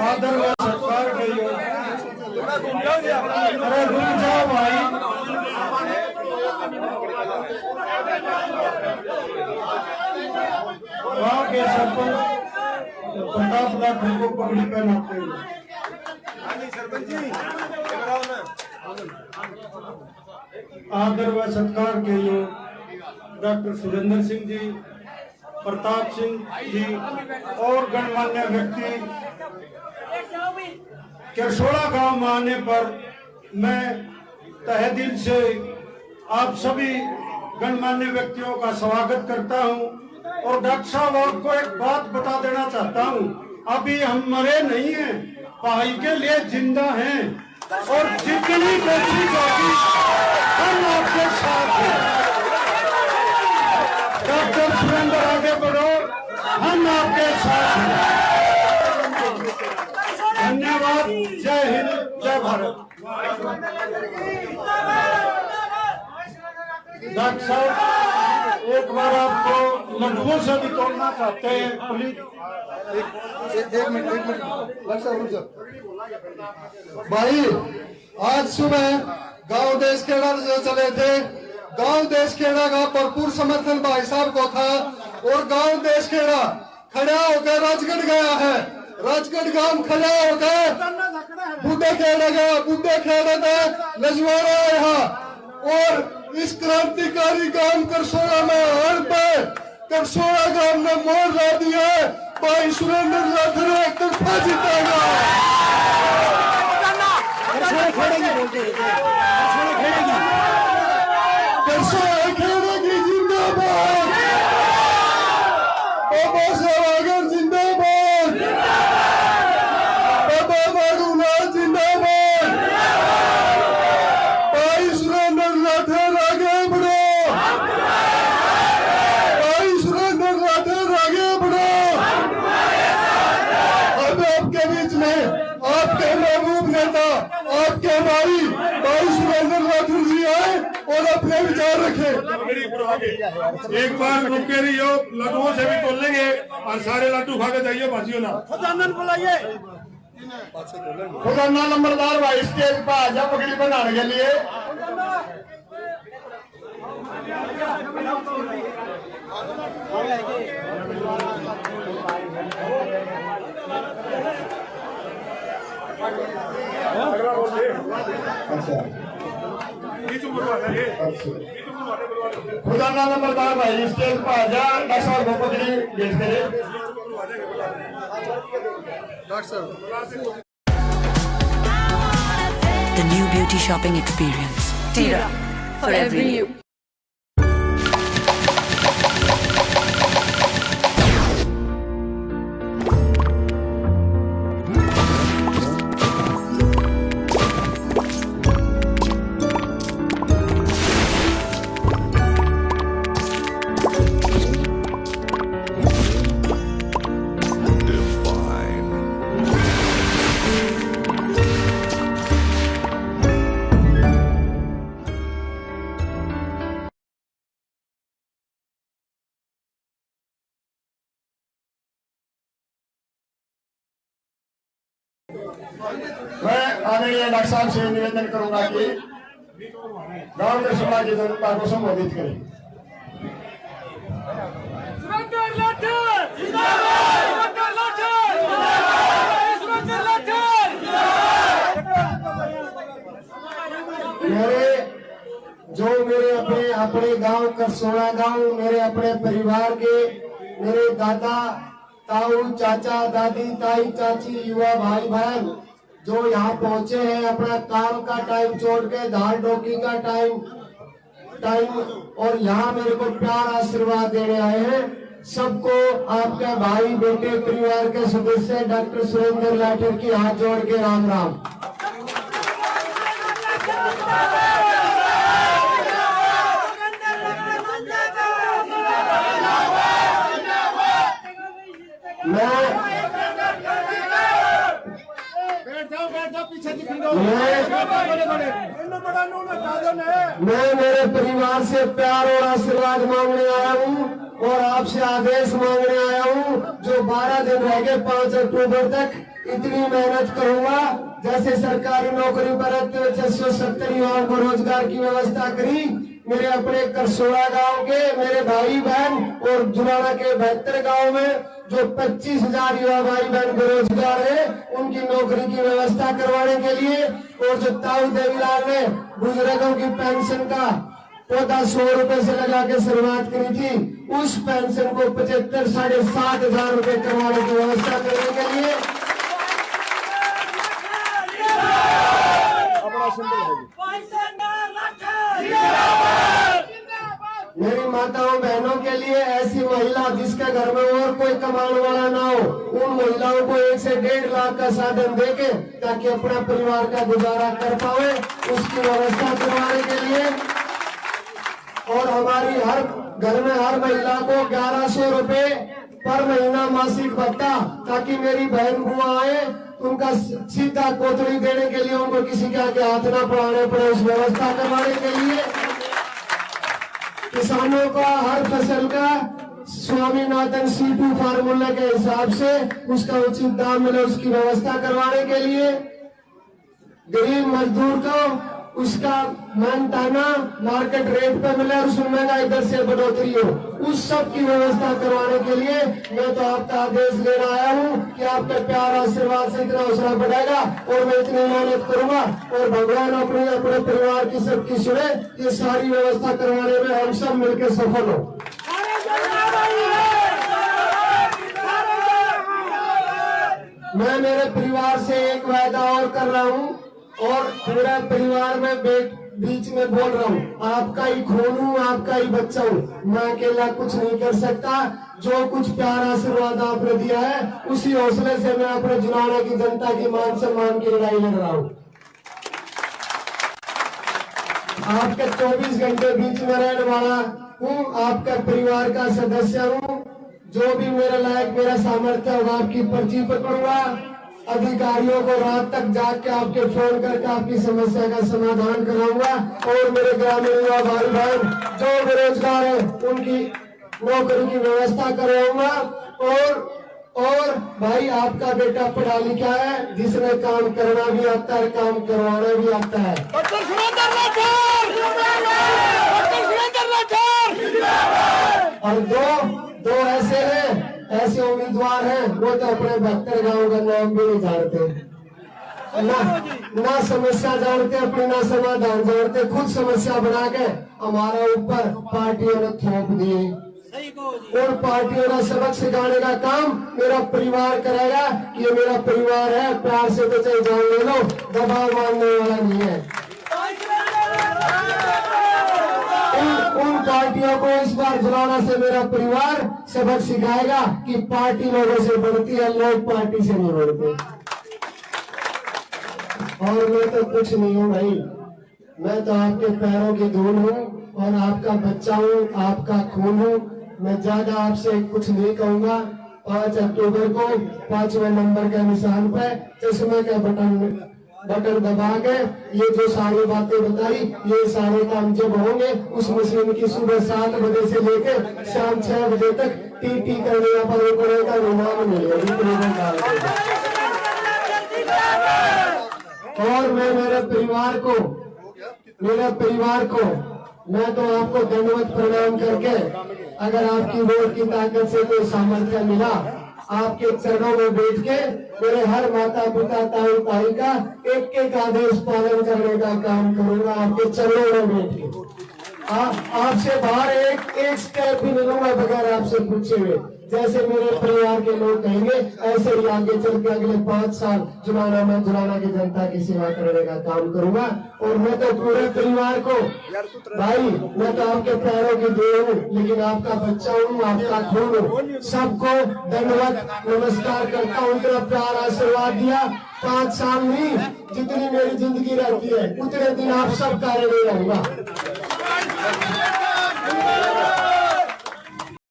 आदर व सत्कार के योग्य। अरे रुक जाओ भाई। वहाँ के सरपंच प्रताप लाठर को पगड़ी पहनाते हुए। आदर व सत्कार के योग्य डॉक्टर सुरेंद्र सिंह जी, प्रताप सिंह जी और गणमान्य व्यक्ति, केरसोड़ा गांव में आने पर मैं तहे दिल से आप सभी गणमान्य व्यक्तियों का स्वागत करता हूं। और डॉक्टर साहब आपको एक बात बता देना चाहता हूं, अभी हम मरे नहीं हैं, भाई के लिए जिंदा हैं और जितनी कोशिश होगी हम आपके साथ हैं। डॉक्टर सुरेंद्र आगे बढ़ो, हम आपके साथ हैं। धन्यवाद। जय हिंद, जय भारत। डॉक्टर साहब एक बार आपको लड्डुओं से भी तोड़ना चाहते हैं, प्लीज। एक मिनट भाई, आज सुबह गांव देश खेड़ा जो चले थे, गांव देश खेड़ा का भरपूर समर्थन भाई साहब को था और गांव देश खेड़ा खड़ा होकर राजगढ़ गया है। राजगढ़ गांव खड़ा होकर बुद्धे खेड़ा गया, बुद्धे खेड़ा था लजवाड़ा यहाँ। और इस क्रांतिकारी गांव करसोड़ा में हर पे करसोड़ा गांव ने मोड़ ला दिया। भाई सुरेंद्र लाठर एक तरफा जीतेगा। करसोड़ा खेड़ेगी जिंदाबाद। बाबा साहब जिंदाबाद। बाबा बाबूलाल जिंदाबाद। भाई सुरेंद्र लाठर आगे बढ़ो। भाई सुरेंद्र लाठर आगे बढ़ो। अब आपके बीच में आपके महबूब नेता, आपके भाई सुरेंद्र लाठर जी आए और अपने विचार रखे। एक बार रुके रहियो, लड्डुओं से भी तोड़ लेंगे और सारे लड्डू खा के जाइए, बाजियो ना। बुलाइए खुदाना नंबरदार भाई स्टेज पर आजा पगड़ी बनाने के लिए। खुदाना नंबरदार भाई स्टेज पर आजा, डॉक्टर साहब को पगड़ी भेज करे। The new beauty shopping experience. Tira, for every you. मैं आदरणीय डॉक्टर साहब से निवेदन करूंगा कि गांव के समाज की जनता को संबोधित करें। मेरे अपने गांव करसोड़ा गांव, मेरे अपने परिवार के, मेरे दादा ताऊ चाचा दादी ताई चाची युवा भाई बहन जो यहाँ पहुंचे हैं, अपना काम का टाइम छोड़ के धान डोकी का टाइम और यहाँ मेरे को प्यार आशीर्वाद देने आए हैं, सबको आपके भाई बेटे परिवार के सदस्य डॉक्टर सुरेंद्र लाठर की हाथ जोड़ के राम राम। मैं मेरे परिवार से प्यार और आशीर्वाद मांगने आया हूँ और आपसे आदेश मांगने आया हूँ। जो 12 दिन रह गए 5 अक्टूबर तक, इतनी मेहनत करूंगा जैसे सरकारी नौकरी पर रहते हुए 670 युवाओं को रोजगार की व्यवस्था करी। मेरे अपने करसोड़ा गांव के मेरे भाई बहन और जुलाना के 72 गांव में जो 25,000 युवा भाई बहन बेरोजगार है, उनकी नौकरी की व्यवस्था करवाने के लिए, और जो ताऊ देवीलाल ने बुजुर्गों की पेंशन का पौधा 100 रुपए से लगा के शुरुआत करी थी, उस पेंशन को 75 साढ़े 7,000 रुपए करवाने की व्यवस्था करने के लिए मेरी माताओं बहनों के लिए, ऐसी महिला जिसके घर में और कोई कमाने वाला ना हो, उन महिलाओं को 1 से 1.5 लाख का साधन देके ताकि अपना परिवार का गुजारा कर पाए, उसकी व्यवस्था करवाने के लिए, और हमारी हर घर में हर महिला को 1100 रुपए पर महीना मासिक भत्ता, ताकि मेरी बहन बुआ आए उनका सीधा कोथड़ी देने के लिए उनको किसी के आगे हाथ ना पड़ाने पड़े, उस व्यवस्था करवाने के लिए, किसानों का हर फसल का स्वामीनाथन C2 फार्मूला के हिसाब से उसका उचित दाम मिले, उसकी व्यवस्था करवाने के लिए, गरीब मजदूर को उसका मानताना मार्केट रेट पे मिले और उसमें महंगाई दर से बढ़ोतरी हो, उस सब की व्यवस्था करवाने के लिए मैं तो आपका आदेश लेना आया हूँ कि आपके प्यार आशीर्वाद से इतना हौसला बढ़ेगा और मैं इतनी मेहनत करूंगा और भगवान अपने परिवार की सबकी सुने। ये सारी व्यवस्था करवाने में हम सब मिलकर सफल हो। मैं मेरे परिवार से एक वायदा और कर रहा हूँ और पूरा परिवार में बीच में बोल रहा हूँ, आपका ही खून हूँ, आपका ही बच्चा हूँ, मैं अकेला कुछ नहीं कर सकता। जो कुछ प्यार आशीर्वाद आपने दिया है, उसी हौसले से मैं अपने जुलाना की जनता की मान सम्मान की लड़ाई लड़ रहा हूँ। आपके 24 घंटे बीच में रहने वाला हूँ, आपका परिवार का सदस्य हूँ। जो भी मेरे लायक मेरा सामर्थ्य होगा, आपकी पर्ची पकड़ूंगा, अधिकारियों को रात तक जाग के आपके फोन करके आपकी समस्या का समाधान कराऊंगा, और मेरे ग्रामीण युवा भाई बहन जो बेरोजगार है उनकी नौकरी की व्यवस्था कराऊंगा। और भाई आपका बेटा पढ़ा लिखा है, जिसने काम करना भी आता है, काम करवाना भी आता है। और दो ऐसे हैं, ऐसे उम्मीदवार हैं, वो तो अपने 72 गांव का नाम भी नहीं जानते, ना समस्या जानते अपनी, ना समाधान जानते, खुद समस्या बना के हमारा ऊपर पार्टियों ने थोप दिए, और पार्टियों का सबक सिखाने का काम मेरा परिवार करेगा। ये मेरा परिवार है, प्यार से तो चाहे जान ले लो, दबाव मानने वाला नहीं है। उन पार्टियों को इस बार जुलाना से मेरा परिवार सबक सिखाएगा कि पार्टी लोगों से बढ़ती है, लोग पार्टी से नहीं बढ़ते। और मैं तो कुछ नहीं हूँ भाई, मैं तो आपके पैरों की धूल हूँ और आपका बच्चा हूँ, आपका खून हूँ। मैं ज्यादा आपसे कुछ नहीं कहूंगा। 5 अक्टूबर को 5वें नंबर के निशान पे चश्मे का बटन दबा के ये जो सारी बातें बताई, ये सारे काम जब होंगे, उस मशीन की सुबह 7 बजे से लेकर शाम 6 बजे तक टी करने पर का रुझान मिलेगा। और मैं मेरे परिवार को मैं तो आपको दंडवत प्रणाम करके, अगर आपकी वोट की ताकत से कोई सामर्थ्य मिला, आपके चरणों में बैठ के मेरे हर माता पिता ताऊ ताई का एक आदेश पालन करने का काम करूंगा। आपके चरणों में बैठ के आपसे बाहर एक स्टेप भी मिलूंगा बगैर आपसे पूछे हुए। जैसे मेरे परिवार के लोग कहेंगे, ऐसे ही आगे चल के अगले 5 साल जुलाना की जनता की सेवा करने का काम करूंगा। और मैं तो पूरे परिवार को भाई, मैं तो आपके पैरों की देव हूँ, लेकिन आपका बच्चा हूँ, आपका खून हूँ। सबको दंडवत नमस्कार करता हूँ। उतना प्यार आशीर्वाद दिया, 5 साल नहीं, जितनी मेरी जिंदगी रहती है उतने दिन आप सब कार्य में रहूंगा।